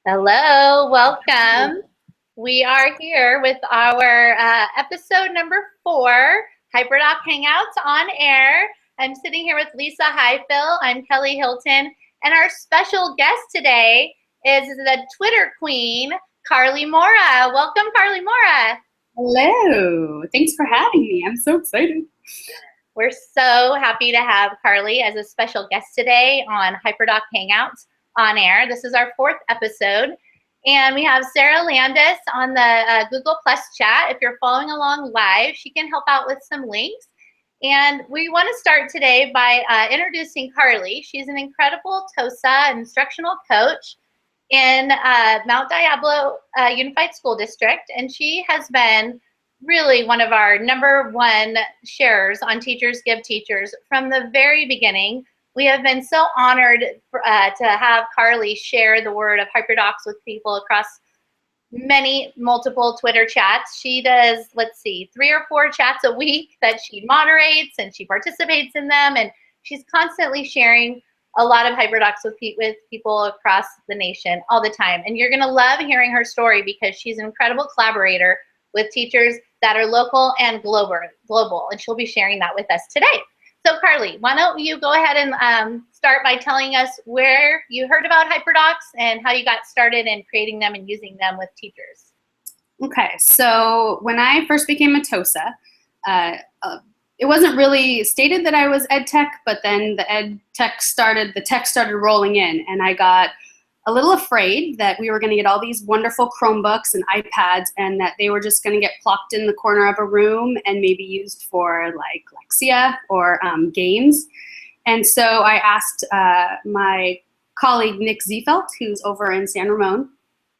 Hello, welcome. We are here with our episode number 4, HyperDoc Hangouts on Air. I'm sitting here with Lisa Highfill. I'm Kelly Hilton. And our special guest today is the Twitter queen, Carly Moura. Welcome, Carly Moura. Hello. Thanks for having me. I'm so excited. We're so happy to have Carly as a special guest today on HyperDoc Hangouts on Air. This is our 4th episode. And we have Sarah Landis on the Google Plus chat. If you're following along live, she can help out with some links. And we want to start today by introducing Carly. She's an incredible TOSA instructional coach in Mount Diablo Unified School District. And she has been really one of our #1 sharers on Teachers Give Teachers from the very beginning. We have been so honored to have Carly share the word of HyperDocs with people across multiple Twitter chats. She does, 3 or 4 chats a week that she moderates, and she participates in them, and she's constantly sharing a lot of HyperDocs with people across the nation all the time. And you're gonna love hearing her story because she's an incredible collaborator with teachers that are local and global, and she'll be sharing that with us today. So Carly, why don't you go ahead and start by telling us where you heard about HyperDocs and how you got started in creating them and using them with teachers. Okay, so when I first became a TOSA, it wasn't really stated that I was ed tech, but then the tech started rolling in, and I got a little afraid that we were going to get all these wonderful Chromebooks and iPads and that they were just going to get plopped in the corner of a room and maybe used for like Lexia or games. And so I asked my colleague Nick Ziefelt, who's over in San Ramon,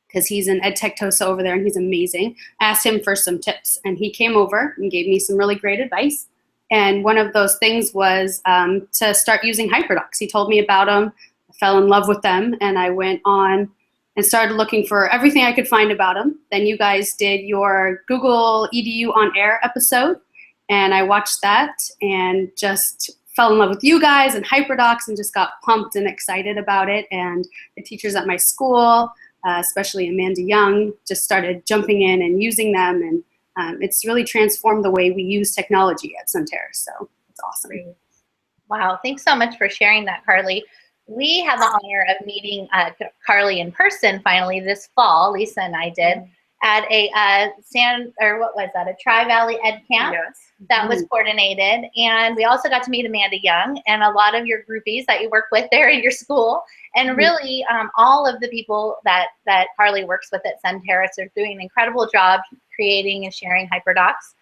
because he's an ed tech TOSA over there and he's amazing. I asked him for some tips, and he came over and gave me some really great advice. And one of those things was to start using HyperDocs. He told me about them. Fell in love with them, and I went on and started looking for everything I could find about them. Then you guys did your Google EDU on Air episode, and I watched that and just fell in love with you guys and HyperDocs and just got pumped and excited about it. And the teachers at my school, especially Amanda Young, just started jumping in and using them, and it's really transformed the way we use technology at Sunterra, so it's awesome. Wow, thanks so much for sharing that, Carly. We had the honor of meeting Carly in person finally this fall. Lisa and I did at a a Tri-Valley Ed Camp that was coordinated, and we also got to meet Amanda Young and a lot of your groupies that you work with there in your school, and really all of the people that Carly works with at Sunterra are doing an incredible job creating and sharing HyperDocs.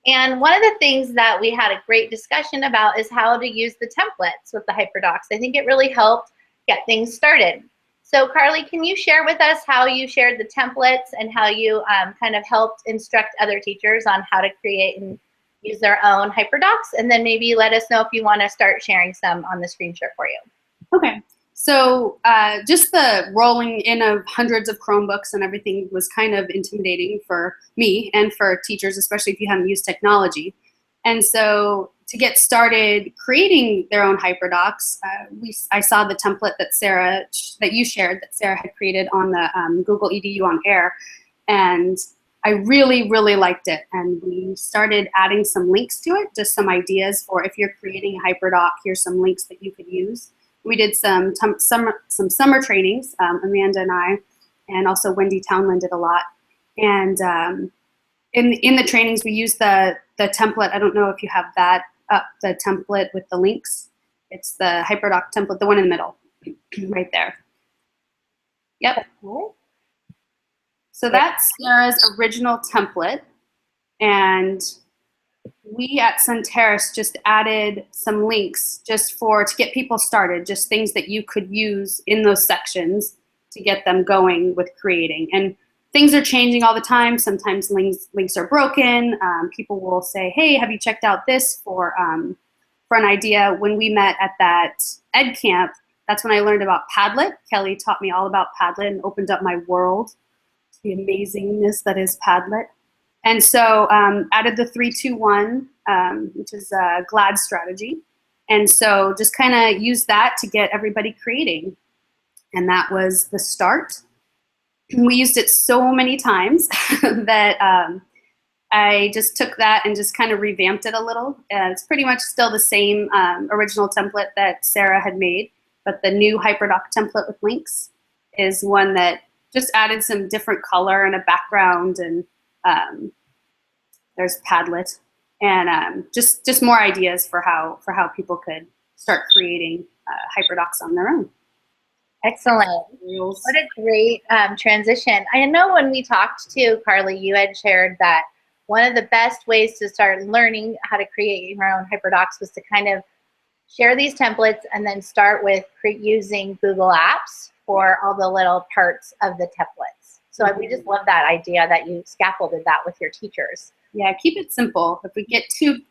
And one of the things that we had a great discussion about is how to use the templates with the HyperDocs. I think it really helped get things started. So Carly, can you share with us how you shared the templates and how you kind of helped instruct other teachers on how to create and use their own HyperDocs? And then maybe let us know if you want to start sharing some on the screen share for you. Okay. So just the rolling in of hundreds of Chromebooks and everything was kind of intimidating for me and for teachers, especially if you haven't used technology. And so to get started creating their own HyperDocs, I saw the template that you shared that Sarah had created on the Google EDU on Air, and I really, really liked it. And we started adding some links to it, just some ideas for if you're creating a HyperDoc, here's some links that you could use. We did some summer trainings, Amanda and I, and also Wendy Townland did a lot. And in the trainings, we used the template. I don't know if you have that up, the template with the links. It's the HyperDoc template, the one in the middle, right there. Yep. So that's Sarah's original template. And we at Sun Terrace just added some links just to get people started, just things that you could use in those sections to get them going with creating. And things are changing all the time. Sometimes links are broken. People will say, hey, have you checked out this for an idea? When we met at that Ed Camp, that's when I learned about Padlet. Kelly taught me all about Padlet and opened up my world to the amazingness that is Padlet. And so added the 3-2-1, which is a GLAD strategy. And so just kind of used that to get everybody creating. And that was the start. We used it so many times that I just took that and just kind of revamped it a little. It's pretty much still the same original template that Sarah had made, but the new HyperDoc template with links is one that just added some different color and a background, and there's Padlet, and just more ideas for how people could start creating HyperDocs on their own. Excellent. What a great transition. I know when we talked to Carly, you had shared that one of the best ways to start learning how to create your own HyperDocs was to kind of share these templates and then start with using Google Apps for all the little parts of the templates. So we just love that idea that you scaffolded that with your teachers. Yeah, keep it simple. If we get too,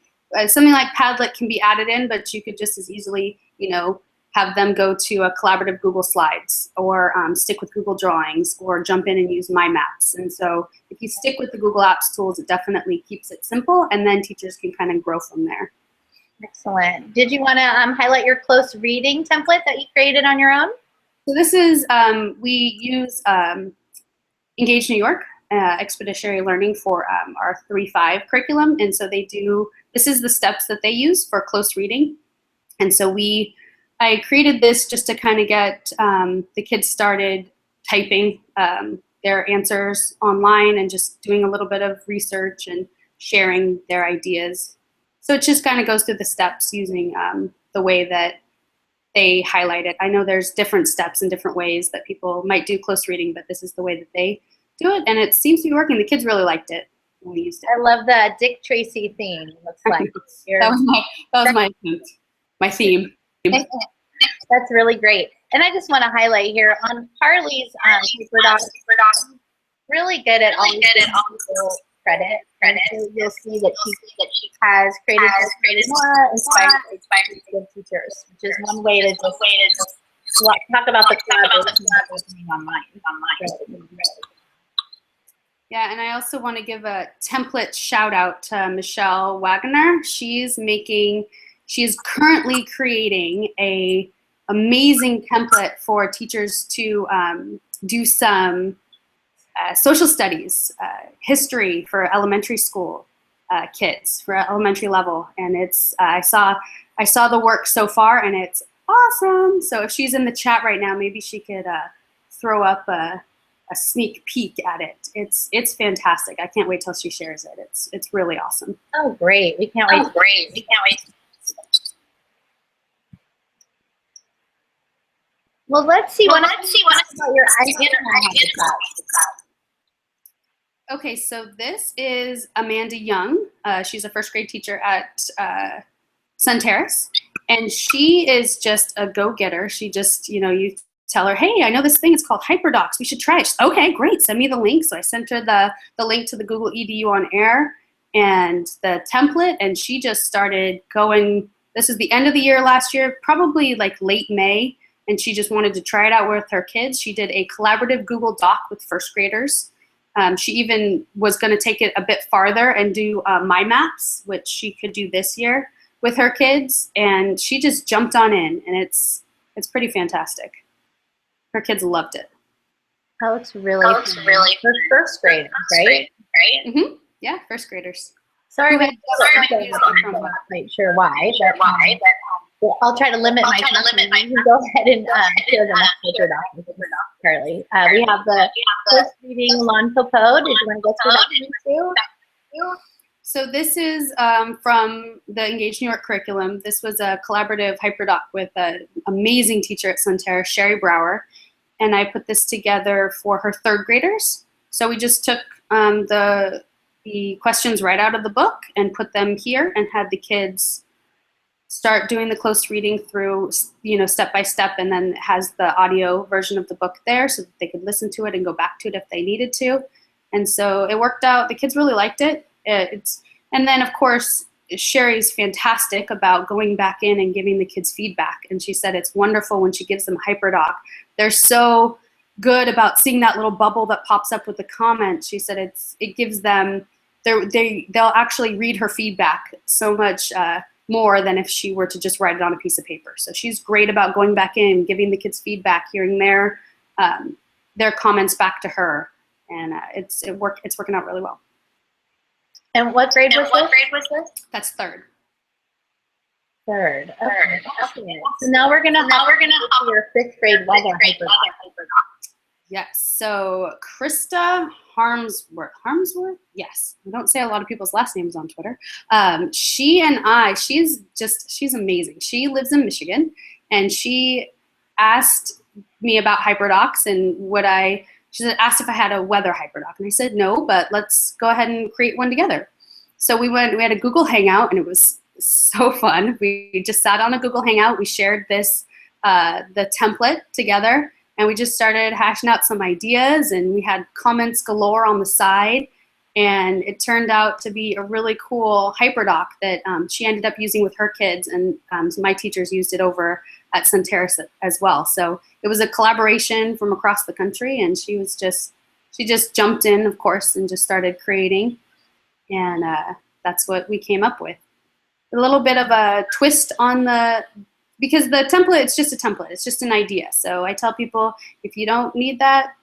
something like Padlet can be added in, but you could just as easily, have them go to a collaborative Google Slides, or stick with Google Drawings, or jump in and use My Maps. And so if you stick with the Google Apps tools, it definitely keeps it simple, and then teachers can kind of grow from there. Excellent. Did you want to highlight your close reading template that you created on your own? So this is, we use Engage New York, Expeditionary Learning for our 3-5 curriculum. And so this is the steps that they use for close reading. And so I created this just to kind of get the kids started typing their answers online and just doing a little bit of research and sharing their ideas. So it just kind of goes through the steps using the way that they highlight it. I know there's different steps and different ways that people might do close reading, but this is the way that they do it, and it seems to be working. The kids really liked it when we used it. I love the Dick Tracy theme. Looks like that was my theme. That's really great. And I just want to highlight here on Carly's HyperDocs, really good at all credit. So you'll see that she has created Moura inspired teachers, which is one way to just talk about the collaboration happening online. Yeah, and I also want to give a template shout out to Michelle Wagner. She's currently creating a amazing template for teachers to do some social studies, history for elementary school kids, for elementary level. And it's I saw the work so far, and it's awesome. So if she's in the chat right now, maybe she could throw up a sneak peek at it. It's fantastic. I can't wait till she shares it. It's really awesome. Oh, great. We can't wait. Well, let's see what about your idea. Okay, so this is Amanda Young. She's a first grade teacher at Sun Terrace, and she is just a go-getter. She just, you tell her, hey, I know this thing is called HyperDocs. We should try it. She's, okay, great. Send me the link. So I sent her the link to the Google EDU on Air and the template, and she just started going. This is the end of the year last year, probably like late May, and she just wanted to try it out with her kids. She did a collaborative Google Doc with first graders. She even was going to take it a bit farther and do My Maps, which she could do this year with her kids, and she just jumped on in, and it's pretty fantastic. Her kids loved it. Oh, it's really for first graders, right? Mm-hmm. Yeah, first graders. Sorry, I'm not quite sure why, but I'll try to limit my time. You can go ahead and share the next HyperDoc, Carly. We have the first reading Lon Popo. Did you want to go through that one too? So this is from the Engage New York curriculum. This was a collaborative HyperDoc with an amazing teacher at Sun Terrace, Sherry Brower, and I put this together for her third graders. So we just took the the questions right out of the book and put them here and had the kids start doing the close reading through, step by step, and then it has the audio version of the book there so that they could listen to it and go back to it if they needed to. And so it worked out. The kids really liked it. And then, of course, Sherry's fantastic about going back in and giving the kids feedback. And she said it's wonderful when she gives them HyperDoc. They're so good about seeing that little bubble that pops up with the comments. She said it gives them, they'll actually read her feedback so much more than if she were to just write it on a piece of paper. So she's great about going back in, giving the kids feedback, hearing their comments back to her. And it's working out really well. And what grade was this? That's third. Third. Okay. So now we're gonna do your fifth grade weather HyperDoc. Yes. So Krista Harmsworth. Yes. I don't say a lot of people's last names on Twitter. She's amazing. She lives in Michigan, and she asked me about HyperDocs and she asked if I had a weather HyperDoc, and I said no, but let's go ahead and create one together. So we had a Google Hangout, and it was so fun. We just sat on a Google Hangout. We shared the template together, and we just started hashing out some ideas, and we had comments galore on the side, and it turned out to be a really cool HyperDoc that she ended up using with her kids, and my teachers used it over at Sunterrace as well. So it was a collaboration from across the country, and she just jumped in, of course, and just started creating, and that's what we came up with. A little bit of a twist on because the template, it's just a template, it's just an idea. So I tell people, if you don't need that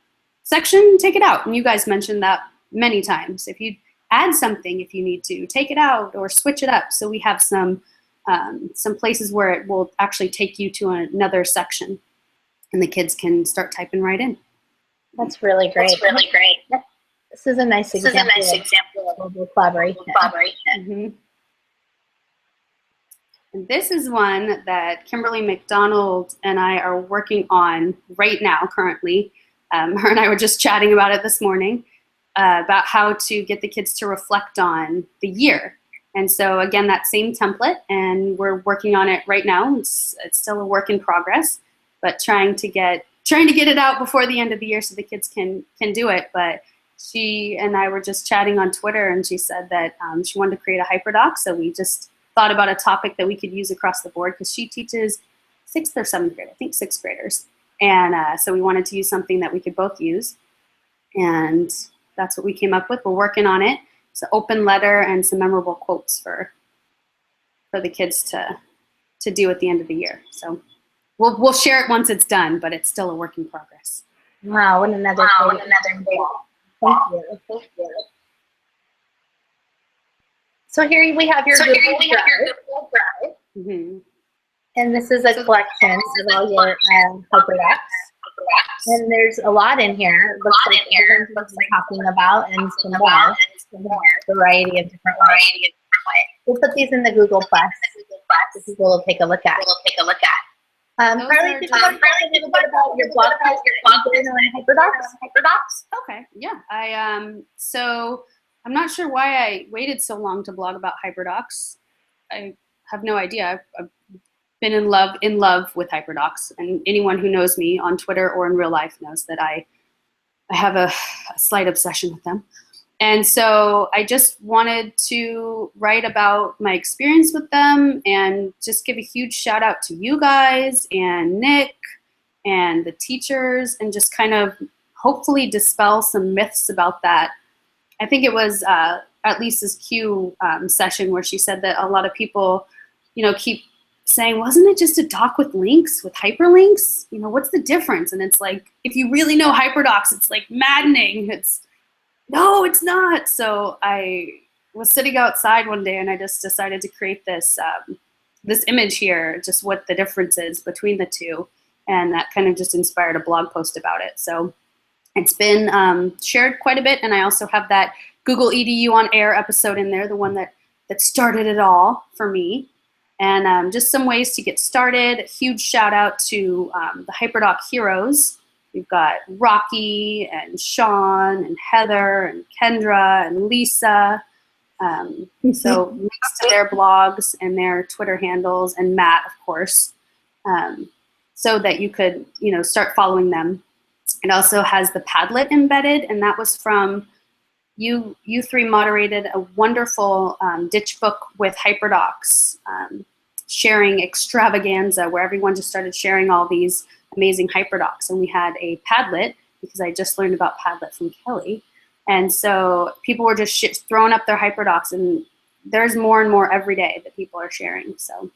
section, take it out. And you guys mentioned that many times. If you add something, if you need to, take it out or switch it up. So we have some places where it will actually take you to another section, and the kids can start typing right in. That's really great. This is a nice example of collaboration. Mm-hmm. And this is one that Kimberly MacDonald and I are working on right now, currently. Her and I were just chatting about it this morning, about how to get the kids to reflect on the year. And so again, that same template, and we're working on it right now. It's still a work in progress, but trying to get it out before the end of the year so the kids can do it. But she and I were just chatting on Twitter, and she said that she wanted to create a HyperDoc. So we just thought about a topic that we could use across the board, because she teaches 6th or 7th grade, I think 6th graders. And so we wanted to use something that we could both use. And that's what we came up with. We're working on it. It's an open letter and some memorable quotes for the kids to do at the end of the year. So we'll share it once it's done, but it's still a work in progress. Wow, what another great. Thank you. So here we have your Google Drive. Mm-hmm. And this is a collection of all your HyperDocs. And there's a lot in here. It looks like everyone's talking about, and some more. Variety of different ways. We'll put these in the Google Plus so people will take a look at. Carly, could you talk a little bit about your blog post on HyperDocs? Okay, yeah. So I'm not sure why I waited so long to blog about HyperDocs. I have no idea. I've been in love with HyperDocs, and anyone who knows me on Twitter or in real life knows that I have a slight obsession with them. And so I just wanted to write about my experience with them and just give a huge shout out to you guys and Nick and the teachers, and just kind of hopefully dispel some myths about that. I think it was at Lisa's Q session where she said that a lot of people, keep saying, wasn't it just a doc with links, with hyperlinks? What's the difference? And it's like, if you really know HyperDocs, it's like maddening. No, it's not. So I was sitting outside one day, and I just decided to create this image here, just what the difference is between the two. And that kind of just inspired a blog post about it. So it's been shared quite a bit. And I also have that Google EDU on Air episode in there, the one that started it all for me. And just some ways to get started. A huge shout out to the HyperDoc Heroes We've got Rocky and Sean and Heather and Kendra and Lisa. So links to their blogs and their Twitter handles, and Matt, of course, so that you could, start following them. It also has the Padlet embedded, and that was from you three moderated a wonderful ditch book with HyperDocs sharing extravaganza, where everyone just started sharing all these amazing HyperDocs. And we had a Padlet, because I just learned about Padlet from Kelly. And so people were just throwing up their HyperDocs, and there's more and more every day that people are sharing. So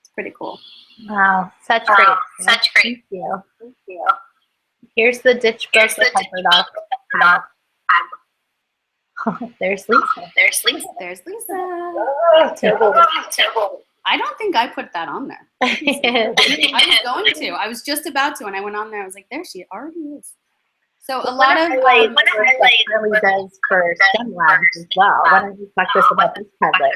it's pretty cool. Wow, such great. Thank you. Thank you. Here's the ditch book with HyperDoc. There's Lisa. There's Lisa. Oh, terrible. I don't think I put that on there. I was going to. I was just about to, and I went on there. I was like, there she already is. So a lot of really does for STEM labs as well. Why don't you talk to us about this Padlet?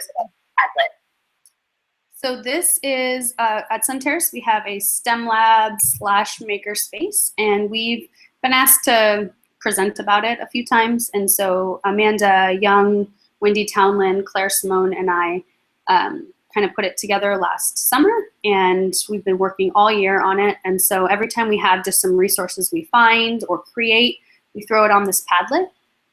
So this is at Sun Terrace. We have a STEM lab / makerspace, and we've been asked to present about it a few times. And so Amanda Young, Wendy Townland, Claire Simone, and I kind of put it together last summer, and we've been working all year on it. And so every time we have just some resources we find or create, we throw it on this Padlet.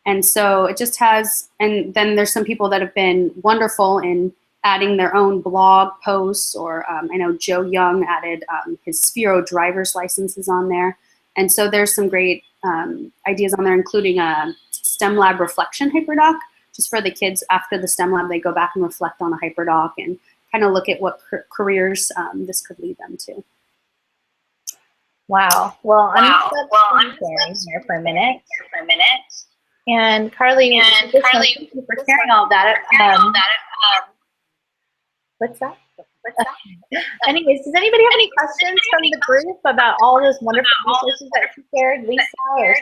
And so it just has, and then there's some people that have been wonderful in adding their own blog posts, or I know Joe Young added his Sphero driver's licenses on there. And so there's some great ideas on there, including a STEM lab reflection HyperDoc, just for the kids. After the STEM lab, they go back and reflect on a HyperDoc and kind of look at what careers this could lead them to. Wow. Well, I'm just sharing here for a minute. And Carly, thank you for sharing all that. What's that? Anyways, does anybody have any questions from the group about all those wonderful resources that you shared, Lisa or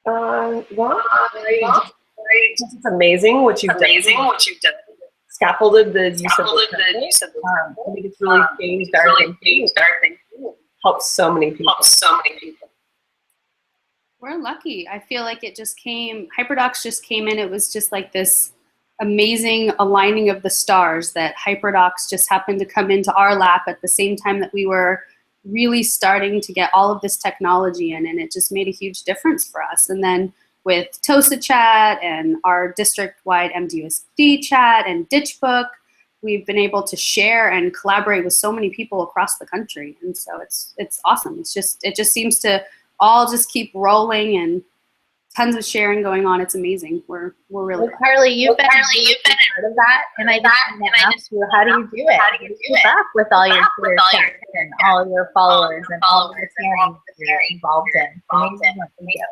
Sarah? Well, it's amazing what you've done. Scaffolded the use of the I think it's really changed our thinking. Helps so many people. We're lucky. I feel like it just came, HyperDocs just came in. It was just like this amazing aligning of the stars, that HyperDocs just happened to come into our lap at the same time that we were really starting to get all of this technology in, and it just made a huge difference for us. And then with TOSA chat and our district-wide MDUSD chat and Ditch Book, we've been able to share and collaborate with so many people across the country. And so it's awesome. It just seems to all just keep rolling, and tons of sharing going on. It's amazing. We're really well, Carly, you've been part of that, and I just want to ask you, how do you do it? How do you keep up with all your Twitter chats and all your followers and all your sharing that you're involved in? Amazing what you do.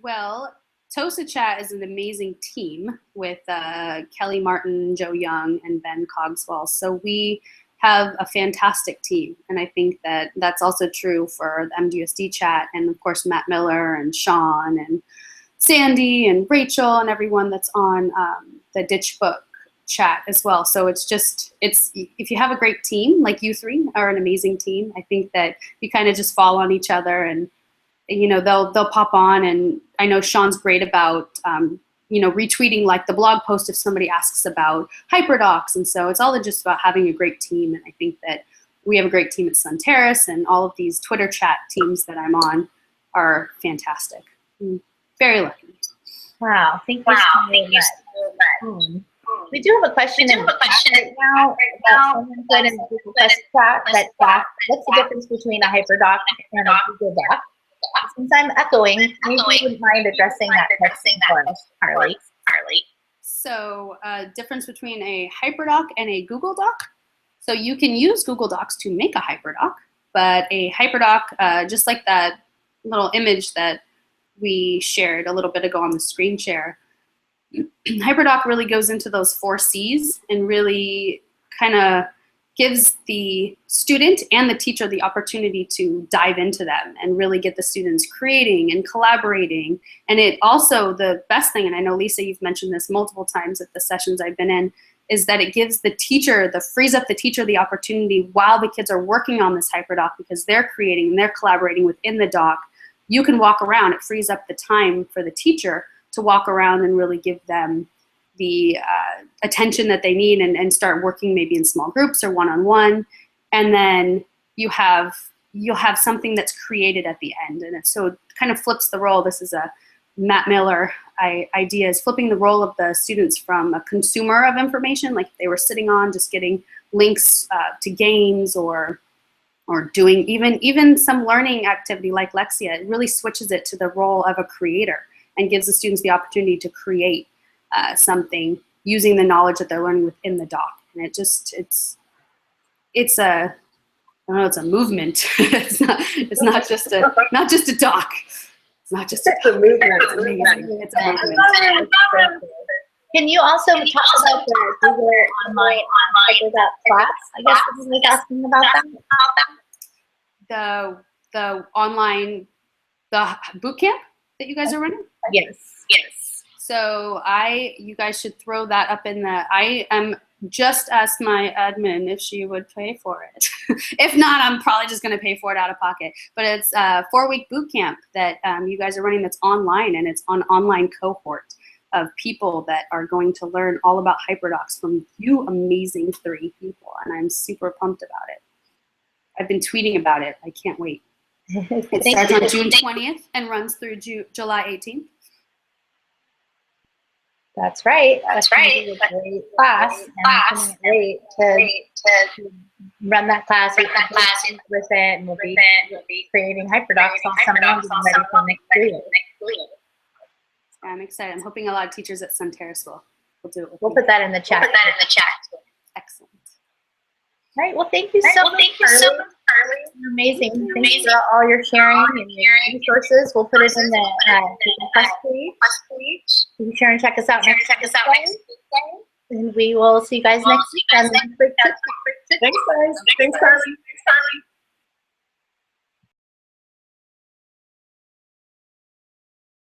Well, TOSA Chat is an amazing team with Kelly Martin, Joe Young, and Ben Cogswell. So we have a fantastic team, and I think that that's also true for the MDUSD chat, and of course Matt Miller and Sean and Sandy and Rachel and everyone that's on the Ditch Book chat as well. So it's if you have a great team, like you three are an amazing team, I think that you kind of just fall on each other, and they'll pop on. And I know Sean's great about retweeting like the blog post if somebody asks about HyperDocs. And so it's all just about having a great team. And I think that we have a great team at Sun Terrace, and all of these Twitter chat teams that I'm on are fantastic. I'm very lucky. Wow, thank you so much. We do have a question in the chat right now that someone put in the Google Plus chat that asks, what's the difference between a HyperDoc and a Google Doc? Since I'm echoing, maybe you wouldn't mind addressing that question for us, Carly. So, difference between a HyperDoc and a Google Doc. So you can use Google Docs to make a HyperDoc, but a HyperDoc, just like that little image that we shared a little bit ago on the screen share, HyperDoc really goes into those 4 C's and really kind of gives the student and the teacher the opportunity to dive into them and really get the students creating and collaborating. And it also, the best thing, and I know Lisa, you've mentioned this multiple times at the sessions I've been in, is that it gives the teacher, frees up the teacher the opportunity while the kids are working on this HyperDoc, because they're creating and they're collaborating within the doc. You can walk around. It frees up the time for the teacher to walk around and really give them the attention that they need, and start working maybe in small groups or one-on-one. And then you'll have something that's created at the end. And so it kind of flips the role. This is a Matt Miller idea, is flipping the role of the students from a consumer of information, like they were sitting on just getting links to games or doing even some learning activity like Lexia. It really switches it to the role of a creator and gives the students the opportunity to create something using the knowledge that they're learning within the doc. And it's a, I don't know, it's a movement. it's not just a doc. It's not just a movement. It's amazing. It's a movement. Can you also talk about the Google online HyperDoc class? I guess this is asking about that. The online, the boot camp that you guys are running? Yes. So you guys should throw that up in the, I am just asked my admin if she would pay for it. If not, I'm probably just going to pay for it out of pocket. But it's a 4-week boot camp that you guys are running that's online, and it's an online cohort of people that are going to learn all about HyperDocs from you amazing 3 people, and I'm super pumped about it. I've been tweeting about it. I can't wait. It starts on June 20th and runs through July 18th. That's right. That's right. It's a great class. And I can't wait to run that class with it, and we'll be creating HyperDocs all summer long, getting ready for next year. I'm excited. I'm hoping a lot of teachers at Sun Terrace will do it with We'll me. put that in the chat. Excellent. All right. Well, thank you so much, Carly. Amazing. Thanks for all your sharing and your resources. We'll put it in the press page. Be sure and check us out next week. And we will see you guys next week. Thanks, guys. Thanks, Carly.